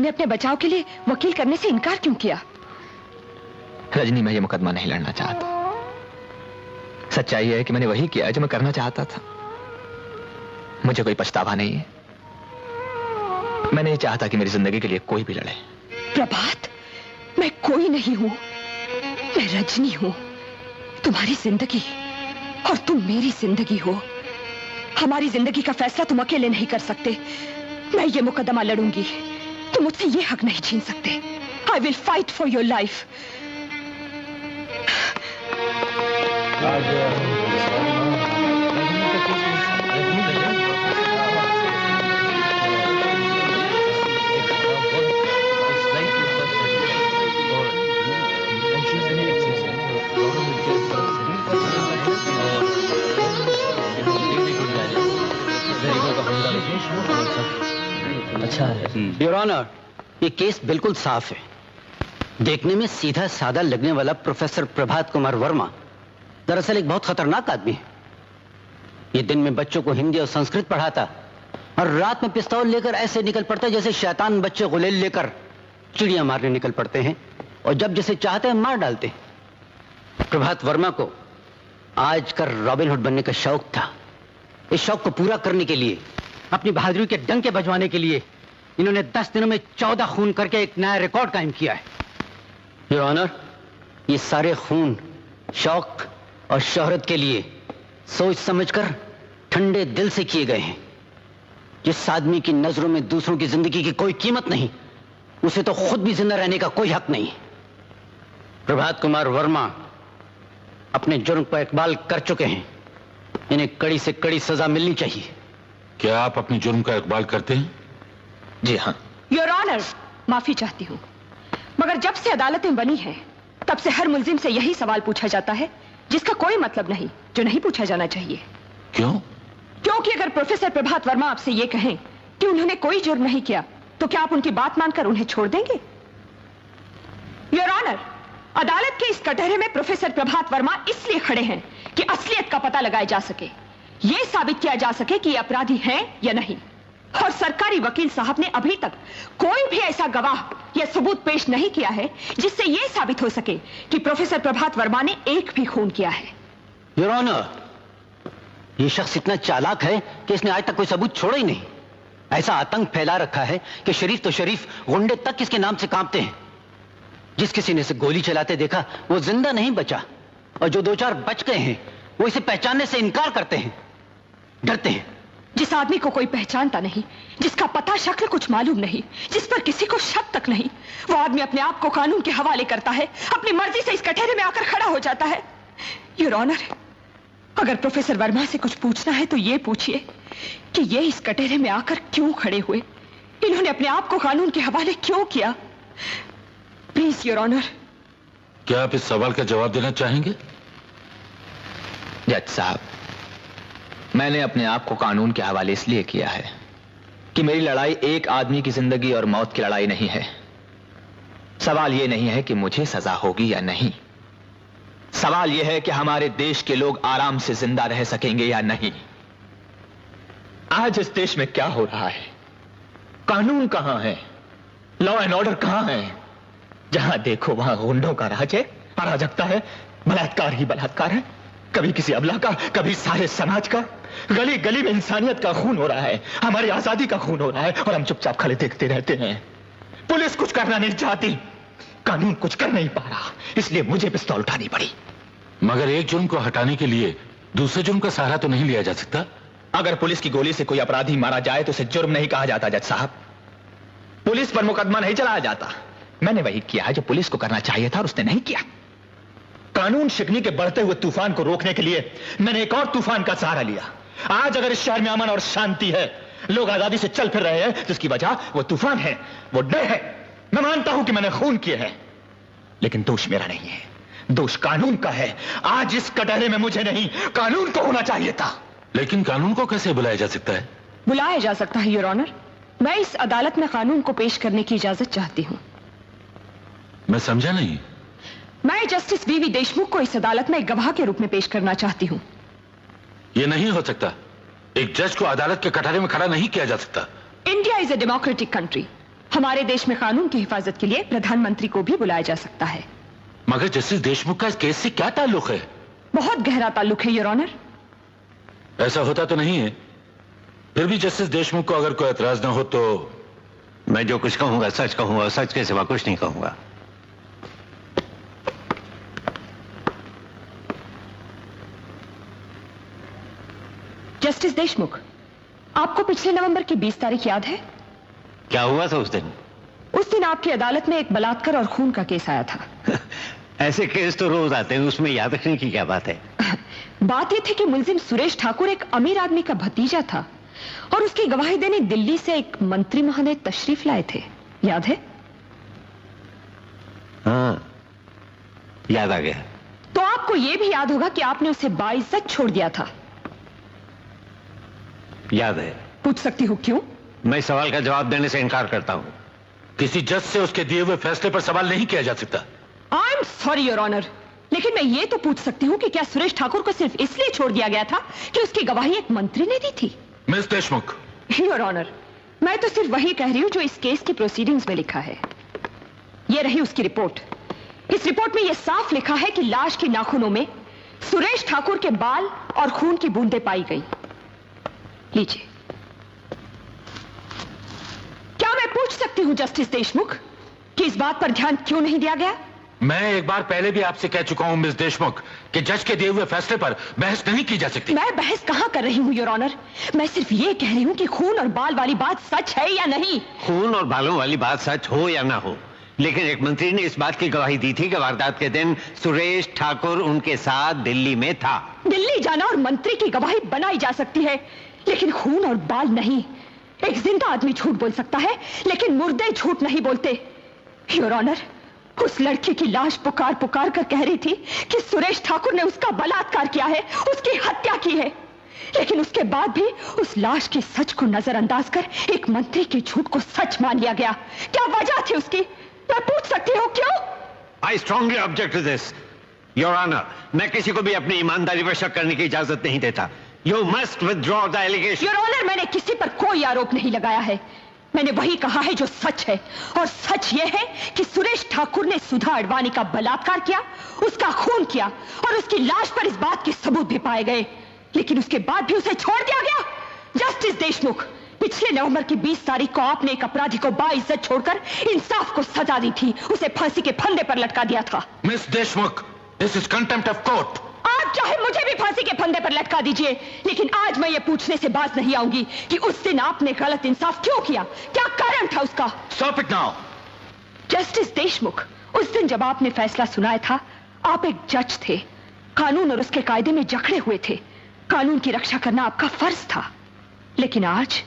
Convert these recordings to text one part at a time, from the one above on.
तुमने अपने बचाव के लिए वकील करने से इनकार क्यों किया? रजनी, मैं ये मुकदमा नहीं लड़ना चाहता। सच्चाई है कि मैंने वही किया जो मैं करना चाहता था। मुझे कोई पछतावा नहीं है। मैं नहीं चाहता कि मेरी जिंदगी के लिए कोई भी लड़े। प्रभात, मैं कोई नहीं हूं, मैं रजनी हूं, तुम्हारी जिंदगी, और तुम मेरी जिंदगी हो। हमारी जिंदगी का फैसला तुम अकेले नहीं कर सकते। मैं ये मुकदमा लड़ूंगी, तुम मुझसे ये हक नहीं छीन सकते। I will fight for your life. Your honour, ये केस बिल्कुल साफ है। देखने में सीधा साधा लगने वाला प्रोफेसर प्रभात कुमार वर्मा दरअसल एक बहुत खतरनाक आदमी है। ये दिन में बच्चों को हिंदी और संस्कृत पढ़ाता और रात में पिस्तौल लेकर ऐसे निकल पड़ता है जैसे शैतान बच्चे गुलेल लेकर चिड़िया मारने निकल पड़ते हैं, और जब जिसे चाहते हैं मार डालते हैं। प्रभात वर्मा को आज कर रॉबिनहुड बनने का शौक था। इस शौक को पूरा करने के लिए, अपनी बहादुरी के डंके बजवाने के लिए इन्होंने 10 दिनों में 14 खून करके एक नया रिकॉर्ड कायम किया है। योर ऑनर, ये सारे खून शौक और शोहरत के लिए सोच समझकर ठंडे दिल से किए गए हैं। जिस आदमी की नजरों में दूसरों की जिंदगी की कोई कीमत नहीं, उसे तो खुद भी जिंदा रहने का कोई हक नहीं। प्रभात कुमार वर्मा अपने जुर्म पर इकबाल कर चुके हैं। इन्हें कड़ी से कड़ी सजा मिलनी चाहिए। क्या आप अपने जुर्म का इकबाल करते हैं? जी हाँ। योर ऑनर, माफी चाहती हूँ, मगर जब से अदालतें बनी हैं, तब से हर मुल्जिम से यही सवाल पूछा जाता है जिसका कोई मतलब नहीं, जो नहीं पूछा जाना चाहिए। क्यों? क्योंकि अगर प्रोफेसर प्रभात वर्मा आपसे ये कहें कि उन्होंने कोई जुर्म नहीं किया, तो क्या आप उनकी बात मानकर उन्हें छोड़ देंगे? योर ऑनर, अदालत के इस कटहरे में प्रोफेसर प्रभात वर्मा इसलिए खड़े हैं कि असलियत का पता लगाया जा सके, यह साबित किया जा सके कि ये अपराधी हैं या नहीं। और सरकारी वकील साहब ने अभी तक कोई भी ऐसा गवाह या सबूत पेश नहीं किया है जिससे यह साबित हो सके कि प्रोफेसर प्रभात वर्मा ने एक भी खून किया है। योर ऑनर, ये शख्स इतना चालाक है कि इसने आज तक कोई सबूत छोड़ा ही नहीं। ऐसा आतंक फैला रखा है कि शरीफ तो शरीफ, गुंडे तक इसके नाम से कांपते हैं। जिस किसी ने इसे गोली चलाते देखा वो जिंदा नहीं बचा, और जो 2-4 बच गए हैं वो इसे पहचानने से इनकार करते हैं, डरते हैं। जिस आदमी को कोई पहचानता नहीं, जिसका पता शक्ल कुछ मालूम नहीं, जिस पर किसी को शक तक नहीं, वो आदमी अपने आप को कानून के हवाले करता है, अपनी मर्जी से इस कटहरे में आकर खड़ा हो जाता है। योर ऑनर, अगर प्रोफेसर वर्मा से कुछ पूछना है तो ये पूछिए कि ये इस कटहरे में आकर क्यों खड़े हुए, इन्होंने अपने आप को कानून के हवाले क्यों किया। Please your honour. क्या आप इस सवाल का जवाब देना चाहेंगे? जज साहब, मैंने अपने आप को कानून के हवाले इसलिए किया है कि मेरी लड़ाई एक आदमी की जिंदगी और मौत की लड़ाई नहीं है। सवाल यह नहीं है कि मुझे सजा होगी या नहीं, सवाल यह है कि हमारे देश के लोग आराम से जिंदा रह सकेंगे या नहीं। आज इस देश में क्या हो रहा है? कानून कहां है? लॉ एंड ऑर्डर कहां है? जहां देखो वहां गुंडों का राज है, अराजकता है, बलात्कार ही बलात्कार है, कभी किसी अबला का, कभी सारे समाज का। गली गली में इंसानियत का खून हो रहा है, हमारी आजादी का खून हो रहा है, और हम चुपचाप खड़े देखते रहते हैं। पुलिस कुछ करना नहीं चाहती, कानून कुछ कर नहीं पा रहा, इसलिए मुझे पिस्तौल उठानी पड़ी। मगर एक जुर्म को हटाने के लिए दूसरे जुर्म का सहारा तो नहीं लिया जा सकता। अगर पुलिस की गोली से कोई अपराधी मारा जाए तो उसे जुर्म नहीं कहा जाता जज साहब, पुलिस पर मुकदमा नहीं चलाया जाता। मैंने वही किया जो पुलिस को करना चाहिए था और उसने नहीं किया। कानून शिकनी के बढ़ते हुए तूफान को रोकने के लिए मैंने एक और तूफान का सहारा लिया। आज अगर इस शहर में अमन और शांति है, लोग आजादी से चल फिर रहे हैं, जिसकी वजह वो तूफान है, वो डर है। मैं मानता हूं कि मैंने खून किए हैं, लेकिन दोष मेरा नहीं है, दोष कानून का है। आज इस कटहरे में मुझे नहीं, कानून को होना चाहिए था। लेकिन कानून को कैसे बुलाया जा सकता है? बुलाया जा सकता है योर ऑनर। मैं इस अदालत में कानून को पेश करने की इजाजत चाहती हूं। मैं समझा नहीं। मैं जस्टिस वीवी देशमुख को इस अदालत में एक गवाह के रूप में पेश करना चाहती हूं। यह नहीं हो सकता। एक जज को अदालत के कटहरे में खड़ा नहीं किया जा सकता। India is a democratic country. हमारे देश में कानून की हिफाजत के लिए प्रधानमंत्री को भी बुलाया जा सकता है। मगर जस्टिस देशमुख का इस केस से क्या ताल्लुक है? बहुत गहरा ताल्लुक है योर ऑनर। ऐसा होता तो नहीं है, फिर भी जस्टिस देशमुख को अगर कोई एतराज ना हो तो। मैं जो कुछ कहूंगा सच कहूंगा, सच के सिवा कुछ नहीं कहूंगा। जस्टिस देशमुख, आपको पिछले नवंबर की 20 तारीख याद है? क्या हुआ था उस दिन? उस दिन आपकी अदालत में एक बलात्कार और खून का केस आया था। ऐसे केस तो रोज आते हैं, उसमें याद रखने की क्या बात है? बात यह थी कि मुलजिम सुरेश ठाकुर एक अमीर आदमी का भतीजा था और उसकी गवाही देने दिल्ली से एक मंत्री महोदय तशरीफ लाए थे, याद है? हाँ, याद आ गया। तो आपको यह भी याद होगा कि आपने उसे बाइज्जत छोड़ दिया था। याद है। पूछ सकती हूँ क्यों? मैं सवाल का जवाब देने से इनकार करता हूं। किसी जज से उसके दिए हुए फैसले पर सवाल नहीं किया जा सकता। I am sorry your honour, लेकिन मैं ये तो पूछ सकती हूँ कि क्या सुरेश ठाकुर को सिर्फ इसलिए छोड़ दिया गया था कि उसकी गवाही एक मंत्री ने दी थी? मिस देशमुख। योर ऑनर, मैं तो सिर्फ वही कह रही हूँ जो इस केस की प्रोसीडिंग्स में लिखा है। ये रही उसकी रिपोर्ट। इस रिपोर्ट में यह साफ लिखा है कि लाश के नाखूनों में सुरेश ठाकुर के बाल और खून की बूंदें पाई गई। लीजिए। क्या मैं पूछ सकती हूं जस्टिस देशमुख कि इस बात पर ध्यान क्यों नहीं दिया गया? मैं एक बार पहले भी आपसे कह चुका हूं मिस देशमुख कि जज के दिए हुए फैसले पर बहस नहीं की जा सकती। मैं बहस कहां कर रही हूं योर ऑनर, मैं सिर्फ ये कह रही हूं कि खून और बाल वाली बात सच है या नहीं। खून और बालों वाली बात सच हो या ना हो, लेकिन एक मंत्री ने इस बात की गवाही दी थी कि वारदात के दिन सुरेश ठाकुर उनके साथ दिल्ली में था। दिल्ली जाना और मंत्री की गवाही बनाई जा सकती है, लेकिन खून और बाल नहीं। एक जिंदा आदमी झूठ बोल सकता है, लेकिन मुर्दे झूठ नहीं बोलते। योर ऑनर, उस लड़की की लाश पुकार पुकार कर कह रही थी कि सुरेश ठाकुर ने उसका बलात्कार किया है, उसकी हत्या की है, लेकिन उसके बाद भी उस लाश की सच को नजरअंदाज कर एक मंत्री के झूठ को सच मान लिया गया। क्या वजह थी उसकी? मैं पूछ सकती हूँ क्यों? I strongly object to this your honour. मैं किसी को भी अपनी ईमानदारी पर शक करने की इजाजत नहीं देता। You must withdraw the allegation. Your honour, मैंने किसी पर कोई आरोप नहीं लगाया है। मैंने वही कहा है जो सच है, और सच यह है कि सुरेश ठाकुर ने सुधा अडवाणी का बलात्कार किया, उसका खून किया और उसकी लाश पर इस बात के सबूत भी पाए गए, लेकिन उसके बाद भी उसे छोड़ दिया गया। जस्टिस देशमुख, पिछले नवंबर की 20 तारीख को आपने एक अपराधी को बाइज्जत छोड़कर इंसाफ को सजा दी थी, उसे फांसी के फंदे पर लटका दिया था। Miss Deshmukh, this is contempt of court. आप चाहे मुझे भी फांसी के फंदे पर लटका दीजिए, लेकिन आज मैं ये पूछने से बाज नहीं आऊंगी कि उस दिन आपने गलत इंसाफ क्यों किया, क्या कारण था उसका। Stop it now. Justice Deshmukh, उस दिन जब आपने फैसला सुनाया था, आप एक जज थे, कानून और उसके कायदे में जकड़े हुए थे, कानून की रक्षा करना आपका फर्ज था। लेकिन आज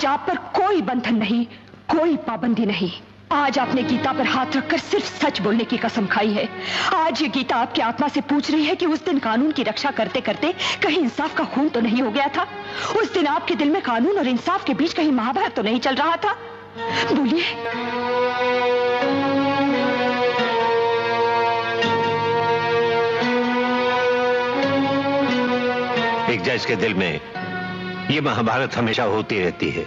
आप पर कोई बंधन नहीं, कोई पाबंदी नहीं। आज आपने गीता पर हाथ रखकर सिर्फ सच बोलने की कसम खाई है। आज ये गीता आपकी आत्मा से पूछ रही है कि उस दिन कानून की रक्षा करते करते कहीं इंसाफ का खून तो नहीं हो गया था? उस दिन आपके दिल में कानून और इंसाफ के बीच कहीं महाभारत तो नहीं चल रहा था? बोलिए। एक जज के दिल में ये महाभारत हमेशा होती रहती है।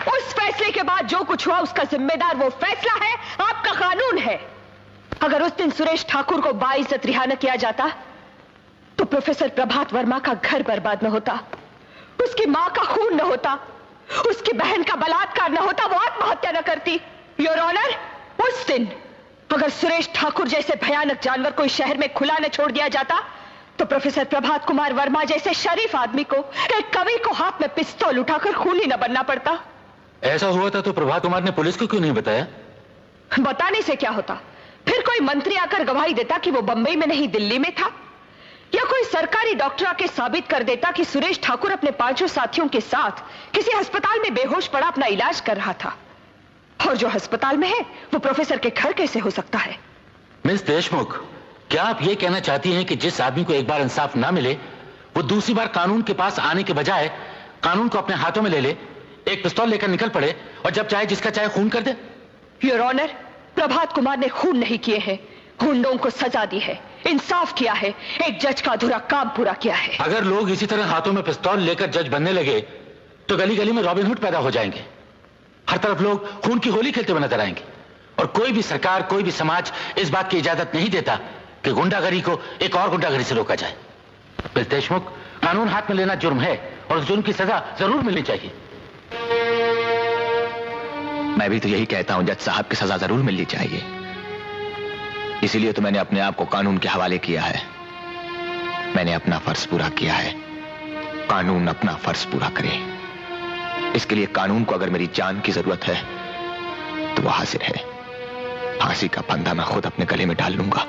उस फैसले के बाद जो कुछ हुआ उसका जिम्मेदार वो फैसला है, आपका कानून है। अगर उस दिन सुरेश ठाकुर को बाइज्जत रिहा न किया जाता तो प्रोफेसर प्रभात वर्मा का घर बर्बाद न होता, उसकी मां का खून न होता, उसकी बहन का बलात्कार न होता, वो आत्महत्या न करती। योर ऑनर, उस दिन अगर सुरेश ठाकुर जैसे भयानक जानवर को इस शहर में खुला न छोड़ दिया जाता तो प्रोफेसर प्रभात कुमार वर्मा जैसे शरीफ आदमी को, एक कवि को हाथ में पिस्तौल उठाकर खूनी न बनना पड़ता। ऐसा हुआ था तो प्रभात कुमार ने पुलिस को क्यों नहीं बताया? बताने से क्या होता? फिर कोई मंत्री आकर गवाही देता कि वो बंबई में नहीं दिल्ली में था, या कोई सरकारी डॉक्टर आके साबित कर देता कि सुरेश ठाकुर अपने 5 साथियों के साथ किसी अस्पताल में बेहोश पड़ा अपना इलाज कर रहा था, और जो अस्पताल में है वो प्रोफेसर के घर कैसे हो सकता है? मिस देशमुख, क्या आप ये कहना चाहती हैं कि जिस आदमी को एक बार इंसाफ ना मिले वो दूसरी बार कानून के पास आने के बजाय कानून को अपने हाथों में ले ले, एक पिस्तौल लेकर निकल पड़े और जब चाहे जिसका चाहे खून कर दे? योर ऑनर, प्रभात कुमार ने खून नहीं किए हैं, गुंडों को सजा दी है, इंसाफ किया है, एक जज का अधूरा काम पूरा किया है। अगर लोग इसी तरह हाथों में पिस्तौल लेकर जज बनने लगे तो गली गली में रॉबिन हुड पैदा हो जाएंगे। हर तरफ लोग खून की होली खेलते हुए नजर आएंगे और कोई भी सरकार, कोई भी समाज इस बात की इजाजत नहीं देता कि गुंडागर्दी को एक और गुंडागर्दी से रोका जाए। मिस्टर देशमुख, कानून हाथ में लेना जुर्म है और उस जुर्म की सजा जरूर मिलनी चाहिए। मैं भी तो यही कहता हूं, जज साहब की सजा जरूर मिलनी चाहिए। इसीलिए तो मैंने अपने आप को कानून के हवाले किया है। मैंने अपना फर्ज पूरा किया है, कानून अपना फर्ज पूरा करे। इसके लिए कानून को अगर मेरी जान की जरूरत है तो वो हाजिर है। फांसी का फंदा मैं खुद अपने गले में डाल लूंगा।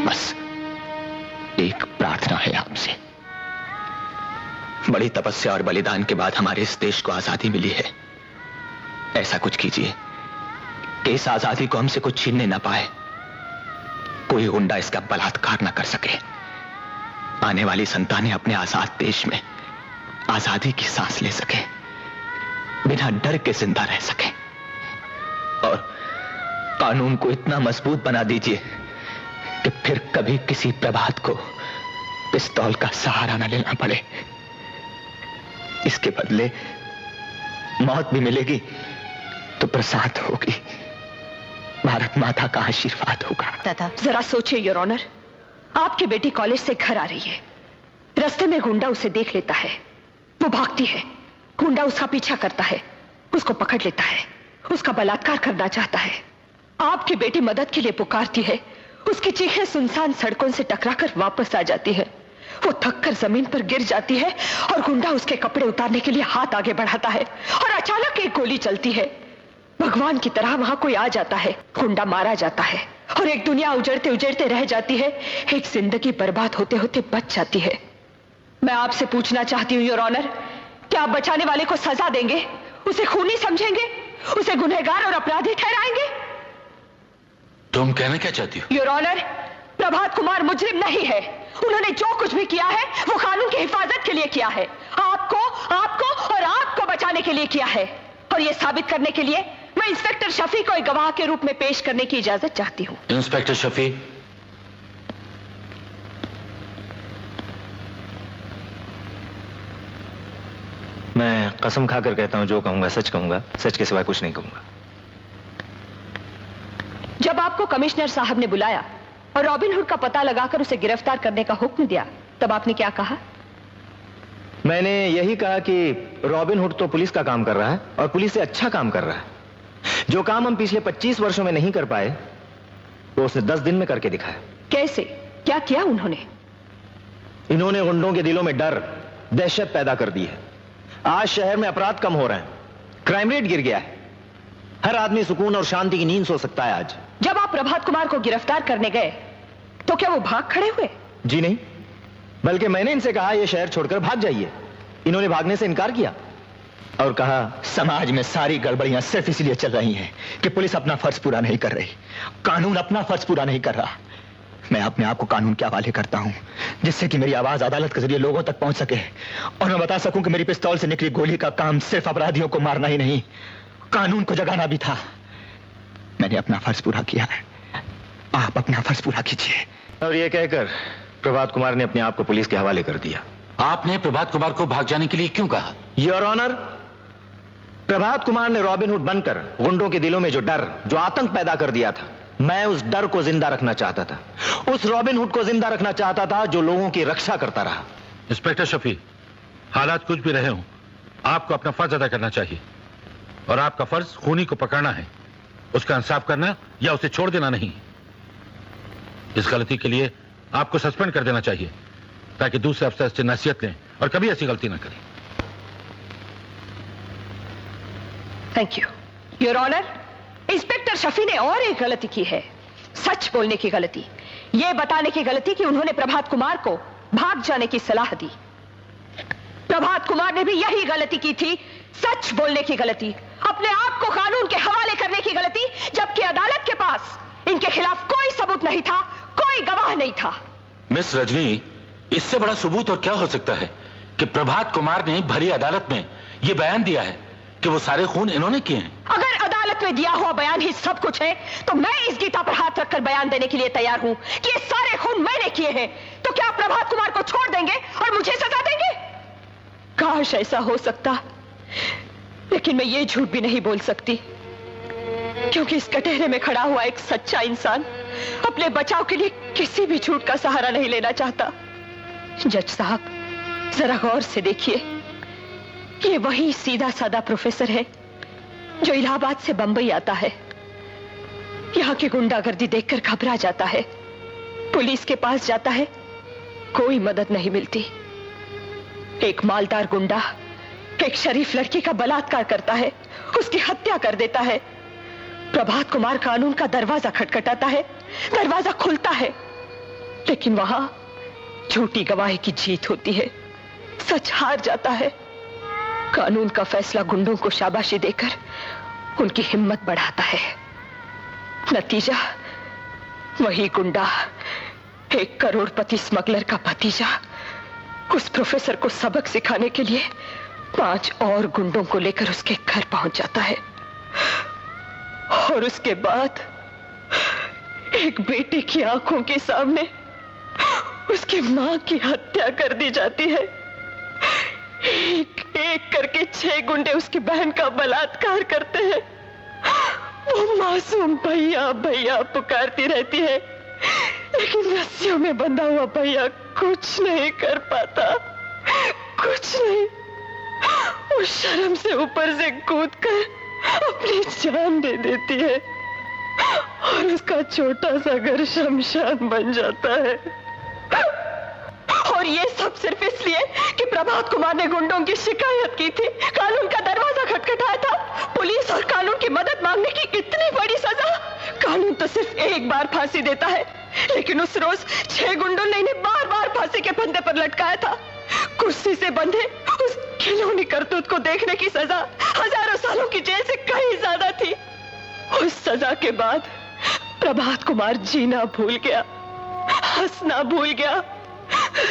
बस एक प्रार्थना है आपसे। बड़ी तपस्या और बलिदान के बाद हमारे इस देश को आजादी मिली है। ऐसा कुछ कीजिए कि इस आजादी को हमसे कुछ छीनने ना पाए, कोई गुंडा इसका बलात्कार ना कर सके। आने वाली संतानें अपने आजाद देश में आजादी की सांस ले सके, बिना डर के जिंदा रह सके। और कानून को इतना मजबूत बना दीजिए कि फिर कभी किसी प्रभात को पिस्तौल का सहारा न लेना पड़े। इसके बदले मौत भी मिलेगी तो प्रसाद होगी, भारत माता का आशीर्वाद होगा। दादा, जरा सोचिए योर ऑनर, आपकी बेटी कॉलेज से घर आ रही है, रास्ते में गुंडा उसे देख लेता है, वो भागती है, गुंडा उसका पीछा करता है, उसको पकड़ लेता है, उसका बलात्कार करना चाहता है। आपकी बेटी मदद के लिए पुकारती है, उसकी चीखें सुनसान सड़कों से टकराकर वापस आ जाती है। वो थककर जमीन पर गिर जाती है और गुंडा उसके कपड़े उतारने के लिए हाथ आगे बढ़ाता है और अचानक एक गोली चलती है। भगवान की तरह वहां कोई आ जाता है, गुंडा मारा जाता है और एक दुनिया उजड़ते उजड़ते रह जाती है, एक जिंदगी बर्बाद होते होते बच जाती है। मैं आपसे पूछना चाहती हूँ योर ऑनर, क्या आप बचाने वाले को सजा देंगे? उसे खूनी समझेंगे? उसे गुनहगार और अपराधी ठहराएंगे? तुम कहना क्या चाहती हो? योर ऑनर, प्रभात कुमार मुजरिम नहीं है। उन्होंने जो कुछ भी किया है वो कानून की हिफाजत के लिए किया है, आपको और आपको बचाने के लिए किया है। और ये साबित करने के लिए मैं इंस्पेक्टर शफी को एक गवाह के रूप में पेश करने की इजाजत चाहती हूँ। इंस्पेक्टर शफी, मैं कसम खाकर कहता हूं, जो कहूंगा सच कहूंगा, सच के सिवाय कुछ नहीं कहूंगा। जब आपको कमिश्नर साहब ने बुलाया और रॉबिनहुड का पता लगाकर उसे गिरफ्तार करने का हुक्म दिया, तब आपने क्या कहा? मैंने यही कहा कि रॉबिनहुड तो पुलिस का काम कर रहा है और पुलिस से अच्छा काम कर रहा है। जो काम हम पिछले 25 वर्षों में नहीं कर पाए वो उसने 10 दिन में करके दिखाया। कैसे? क्या किया उन्होंने? इन्होंने गुंडों के दिलों में डर, दहशत पैदा कर दी है। आज शहर में अपराध कम हो रहे हैं, क्राइम रेट गिर गया है, हर आदमी सुकून और शांति की नींद सो सकता है आज। जब आप प्रभात कुमार को गिरफ्तार करने गए तो क्या वो भाग खड़े हुए? जी नहीं, बल्कि मैंने इनसे कहा यह शहर छोड़कर भाग जाइए। इन्होंने भागने से इनकार किया और कहा समाज में सारी गड़बड़ियां सिर्फ इसलिए चल रही हैं कि पुलिस अपना फर्ज पूरा नहीं कर रही, कानून अपना फर्ज पूरा नहीं कर रहा। मैं अपने आप को कानून के हवाले करता हूं जिससे कि मेरी आवाज अदालत के जरिए लोगों तक पहुंच सके और मैं बता सकूं कि मेरी पिस्तौल से निकली गोली का काम सिर्फ अपराधियों को मारना ही नहीं, कानून को जगाना भी था। मैंने अपना फर्ज पूरा किया है, आप अपना फर्ज पूरा कीजिए। और यह कहकर प्रभात कुमार ने अपने आप को पुलिस के हवाले कर दिया। आपने प्रभात कुमार को भाग जाने के लिए क्यों कहा? योर ऑनर, प्रभात कुमार ने रॉबिनहुड बनकर गुंडों के दिलों में जो डर, जो आतंक पैदा कर दिया था, मैं उस डर को जिंदा रखना चाहता था। उस रॉबिनहुड को जिंदा रखना चाहता था जो लोगों की रक्षा करता रहा। इंस्पेक्टर शफी, हालात कुछ भी रहे हों, आपको अपना फर्ज अदा करना चाहिए और आपका फर्ज खूनी को पकड़ना है, उसका इंसाफ करना या उसे छोड़ देना नहीं। इस गलती के लिए आपको सस्पेंड कर देना चाहिए ताकि दूसरे अफसर से नसीहत लें और कभी ऐसी गलती ना करें। Thank you your honour. Inspector Shafi ने और एक गलती की है, सच बोलने की गलती, यह बताने की गलती कि उन्होंने प्रभात कुमार को भाग जाने की सलाह दी। प्रभात कुमार ने भी यही गलती की थी, सच बोलने की गलती, अपने आप को कानून के हवाले करने की गलती, जबकि अदालत के पास इनके खिलाफ कोई सबूत नहीं था, कोई गवाह नहीं था। मिस रजनी, इससे बड़ा सबूत और क्या हो सकता है कि प्रभात कुमार ने भरी अदालत में यह बयान दिया है कि वो सारे खून इन्होंने किए हैं। अगर अदालत में दिया हुआ बयान ही सब कुछ है तो मैं इस गीता पर हाथ रखकर बयान देने के लिए तैयार हूं कि ये सारे खून मैंने किए हैं। तो क्या प्रभात कुमार को छोड़ देंगे और मुझे सजा देंगे? काश ऐसा हो सकता, लेकिन मैं ये झूठ भी नहीं बोल सकती, क्योंकि इस कटहरे में खड़ा हुआ एक सच्चा इंसान अपने बचाव के लिए किसी भी झूठ का सहारा नहीं लेना चाहता। जज साहब, जरा गौर से देखिए, ये वही सीधा साधा प्रोफेसर है जो इलाहाबाद से बंबई आता है। यहाँ की गुंडागर्दी देखकर घबरा जाता है, पुलिस के पास जाता है, कोई मदद नहीं मिलती। एक मालदार गुंडा एक शरीफ लड़की का बलात्कार करता है, उसकी हत्या कर देता है। प्रभात कुमार कानून का दरवाजा खटखटाता है, दरवाजा खुलता है, लेकिन वहां झूठी गवाही की जीत होती है, सच हार जाता है। कानून का फैसला गुंडों को शाबाशी देकर उनकी हिम्मत बढ़ाता है। नतीजा वही गुंडा, एक करोड़पति स्मगलर का भतीजा, उस प्रोफेसर को सबक सिखाने के लिए 5 और गुंडों को लेकर उसके घर पहुंच जाता है। और उसके बाद एक बेटे की आंखों के सामने उसकी मां की हत्या कर दी जाती है। एक एक करके 6 गुंडे उसकी बहन का बलात्कार करते हैं। वो मासूम भैया भैया पुकारती रहती है, लेकिन रस्सियों में बंधा हुआ भैया कुछ नहीं कर पाता, कुछ नहीं। वो शर्म से ऊपर से कूदकर अपनी जान दे देती है और उसका छोटा सा घर शमशान बन जाता है। और ये सब सिर्फ इसलिए कि प्रभात कुमार ने गुंडों की शिकायत की थी, कानून का दरवाजा खटखटाया था। पुलिस और कानून की मदद मांगने की इतनी बड़ी सजा। कानून तो सिर्फ एक बार फांसी देता है, लेकिन उस रोज 6 गुंडों ने इन्हें बार बार फांसी के फंदे पर लटकाया था। कुर्सी से बंधे उस खिलौनी करतूत को देखने की सजा हजारों सालों की जेल से कहीं ज्यादा थी। उस सजा के बाद प्रभात कुमार जीना भूल गया, हंसना भूल गया,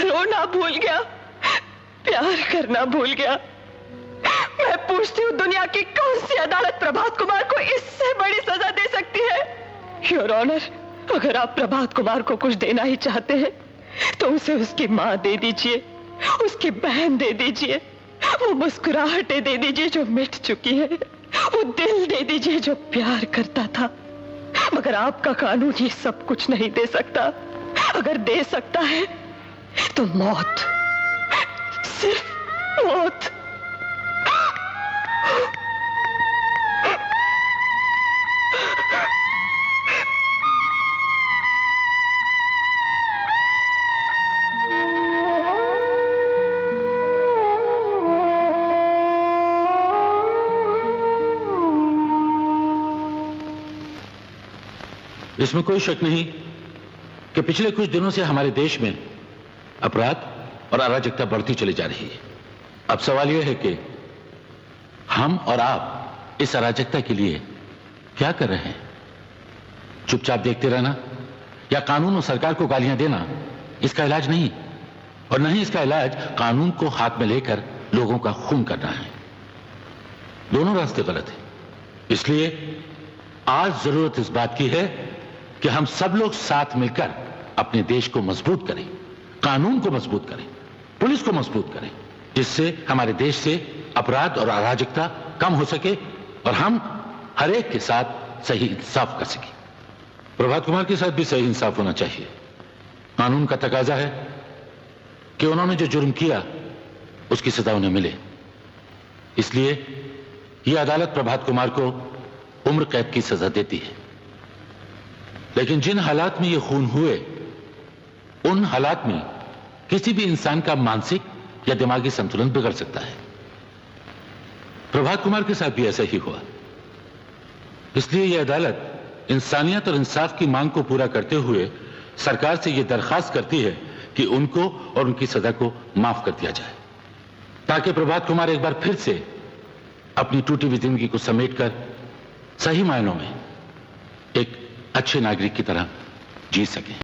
रोना भूल गया, प्यार करना भूल गया। मैं पूछती हूँ, दुनिया की कौन सी अदालत प्रभात कुमार को इससे बड़ी सजा दे सकती है? योर ऑनर, अगर आप प्रभात कुमार को कुछ देना ही चाहते हैं तो उसे उसकी मां दे दीजिए, उसकी बहन दे दीजिए, वो मुस्कुराहटें दे दीजिए जो मिट चुकी है, वो दिल दे दीजिए जो प्यार करता था। मगर आपका कानून ये सब कुछ नहीं दे सकता। अगर दे सकता है तो मौत, सिर्फ मौत। इसमें कोई शक नहीं कि पिछले कुछ दिनों से हमारे देश में अपराध और अराजकता बढ़ती चली जा रही है। अब सवाल यह है कि हम और आप इस अराजकता के लिए क्या कर रहे हैं? चुपचाप देखते रहना या कानून और सरकार को गालियां देना इसका इलाज नहीं, और नहीं इसका इलाज कानून को हाथ में लेकर लोगों का खून करना है। दोनों रास्ते गलत हैं। इसलिए आज जरूरत इस बात की है कि हम सब लोग साथ मिलकर अपने देश को मजबूत करें, कानून को मजबूत करें, पुलिस को मजबूत करें, जिससे हमारे देश से अपराध और अराजकता कम हो सके और हम हर एक के साथ सही इंसाफ कर सकें। प्रभात कुमार के साथ भी सही इंसाफ होना चाहिए। कानून का तकाजा है कि उन्होंने जो जुर्म किया उसकी सजा उन्हें मिले। इसलिए यह अदालत प्रभात कुमार को उम्र कैद की सजा देती है। लेकिन जिन हालात में ये खून हुए, उन हालात में किसी भी इंसान का मानसिक या दिमागी संतुलन बिगड़ सकता है। प्रभात कुमार के साथ भी ऐसा ही हुआ। इसलिए यह अदालत इंसानियत और इंसाफ की मांग को पूरा करते हुए सरकार से यह दरखास्त करती है कि उनको और उनकी सजा को माफ कर दिया जाए, ताकि प्रभात कुमार एक बार फिर से अपनी टूटी हुई जिंदगी को समेटकर सही मायनों में एक अच्छे नागरिक की तरह जी सके।